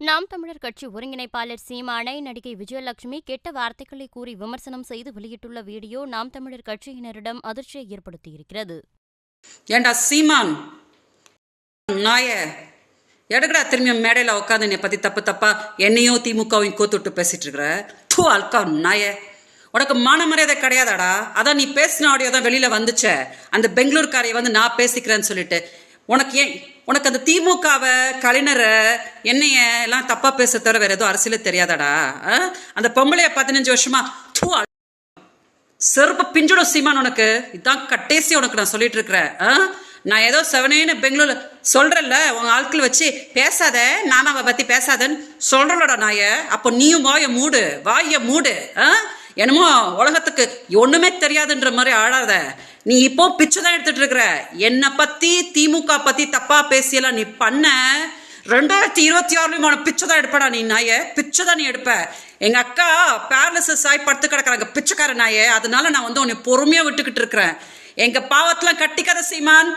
நாம் தமிழர் கட்சி ஒருங்கிணைப்பாளர் சீமானை நடிகை விஜயலட்சுமி கெட்ட வார்த்தைகளை கூறி விமர்சனம் செய்து வெளியிட்டுள்ள வீடியோ நாம் தமிழர் கட்சியினரிடம் அதிர்ச்சியை ஏற்படுத்தியிருக்கிறது. ஏண்டா சீமான் நாய எடுக்கடா திரும்பி மேடையில் உட்காந்து என்னை பற்றி தப்பு தப்பா என்னையும் திமுகவையும் கோத்துட்டு பேசிட்டு இருக்கிற தூ அல்கா நாய, உனக்கு மான மரியாதை கிடையாதாடா? அதான் நீ பேசின ஆடியோ தான் வெளியில் வந்துச்ச, அந்த பெங்களூர்காரையை வந்து நான் பேசிக்கிறேன்னு சொல்லிட்டு. உனக்கு அந்த திமுகவை கலைஞரை என்னைய எல்லாம் தப்பா பேச தவிர வேற ஏதோ அரசியல தெரியாதாடா? அந்த பொம்பளைய 15 வருஷமா செருப்ப பிஞ்சிடும் சீமான். உனக்கு இதான் கட்டேசி உனக்கு நான் சொல்லிட்டு இருக்கிறேன். நான் ஏதோ செவனேன்னு பெங்களூர்ல சொல்றேன்ல, உங்க ஆட்கள் வச்சு பேசாத, நானாவை பத்தி பேசாதன்னு சொல்றலோட நாய. அப்போ நீயும் வாய மூடு. என்னமோ உலகத்துக்கு ஒண்ணுமே தெரியாதுன்ற மாதிரி ஆடாத. நீ இப்போ பிச்சை தான் எடுத்துட்டு இருக்கிற. என்னை பத்தி திமுக பத்தி தப்பா பேசியெல்லாம் நீ பண்ண 2026 பிச்சை தான் எடுப்படா நீ நாய, பிச்சை தான் நீ எடுப்ப. எங்க அக்கா பேரலிசிஸ் ஆகி படுத்து கிடக்குறாங்க பிச்சைக்கார நாய, அதனால நான் வந்து உன்னை பொறுமையா விட்டுக்கிட்டு இருக்கிறேன். எங்க பாவத்தெல்லாம் கட்டிக்காத சீமான்.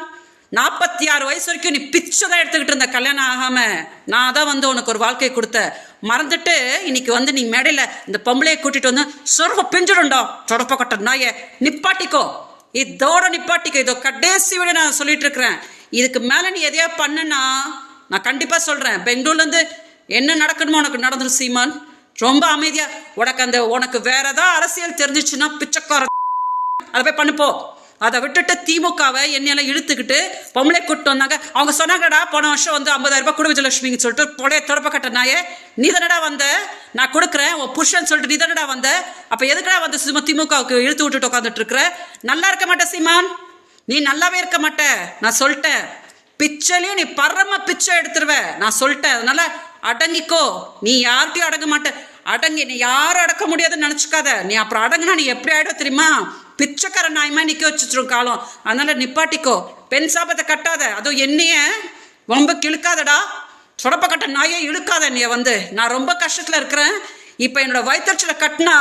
46 வயசு வரைக்கும் நீ பிச்சை தான் எடுத்துக்கிட்டு இருந்த, கல்யாணம் ஆகாம. நான் தான் வந்து உனக்கு ஒரு வாழ்க்கையை கொடுத்த மறந்துட்டு இன்னைக்கு வந்து நீ மேடையில இந்த பொம்பளையை கூட்டிட்டு வந்து சொருப்ப பிஞ்சிடும்டா சொடப்ப கட்ட நாய. நிப்பாட்டிக்கோ, இதோட நிப்பாட்டிக்கோ. இதோ கடைசி விட நான் சொல்லிட்டு இருக்கிறேன். இதுக்கு மேல நீ எதையா பண்ணனா நான் கண்டிப்பா சொல்றேன், பெங்களூர்ல இருந்து என்ன நடக்கணுமோ உனக்கு நடந்துடும் சீமான். ரொம்ப அமைதியா உனக்கு வேற ஏதாவது அரசியல் தெரிஞ்சிச்சுன்னா பிச்சைக்கார அதை போய் பண்ணுப்போ. அதை விட்டுட்டு திமுகவை என்னையெல்லாம் இழுத்துக்கிட்டு பொம்பளை கூப்பிட்டு வந்தாங்க. அவங்க சொன்னாங்கடா போன வருஷம் வந்து 50,000 ரூபாய் கொடு விஜயலட்சுமின்னு சொல்லிட்டு பொழைய தொடப்ப கட்ட நாயே, நீ தானடா வந்த, நான் கொடுக்குறேன் உன் புருஷன் சொல்லிட்டு நீ தானடா வந்த. அப்ப எதுக்கடா வந்து சும்மா திமுகவுக்கு இழுத்து விட்டுட்டு உட்காந்துட்டு இருக்கிற? நல்லா இருக்க மாட்டே சீமான், நீ நல்லாவே இருக்க மாட்ட. நான் சொல்லிட்டேன், பிச்சைலையும் நீ பரம பிச்சை எடுத்துருவ நான் சொல்லிட்டேன். அதனால அடங்கிக்கோ. நீ யார்கிட்டையும் அடங்க மாட்ட. அடங்கி நீ யாரும் அடக்க முடியாதுன்னு நினைச்சுக்காத. நீ அப்புறம் அடங்குனா நீ எப்படி ஆயிடும் தெரியுமா? பிச்சைக்கார நாயமா நிக்க வச்சுரும் காலம். அதனால நிப்பாட்டிக்கோ. பெண் சாபத்தை கட்டாத, அதுவும் என்னைய ரொம்ப கிழுக்காதடா. சொடப்ப கட்ட நாயே இழுக்காத என்னைய வந்து. நான் ரொம்ப கஷ்டத்துல இருக்கிறேன். இப்ப என்னோட வயிற்றுச்சல கட்டினா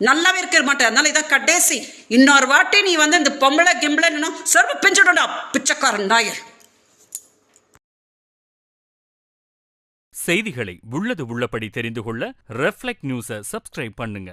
நல்லாவே இருக்க மாட்டேன். அதனால இதான் கடைசி. இன்னொரு வாட்டி நீ வந்து இந்த பொம்பளை கிம்பளை சொற்ப பிஞ்சிடும்டா பிச்சைக்காரன் நாய. செய்திகளை உள்ளது உள்ளபடி தெரிந்து கொள்ள ரெஃப்ளெக்ட் நியூஸை சப்ஸ்கிரைப் பண்ணுங்க.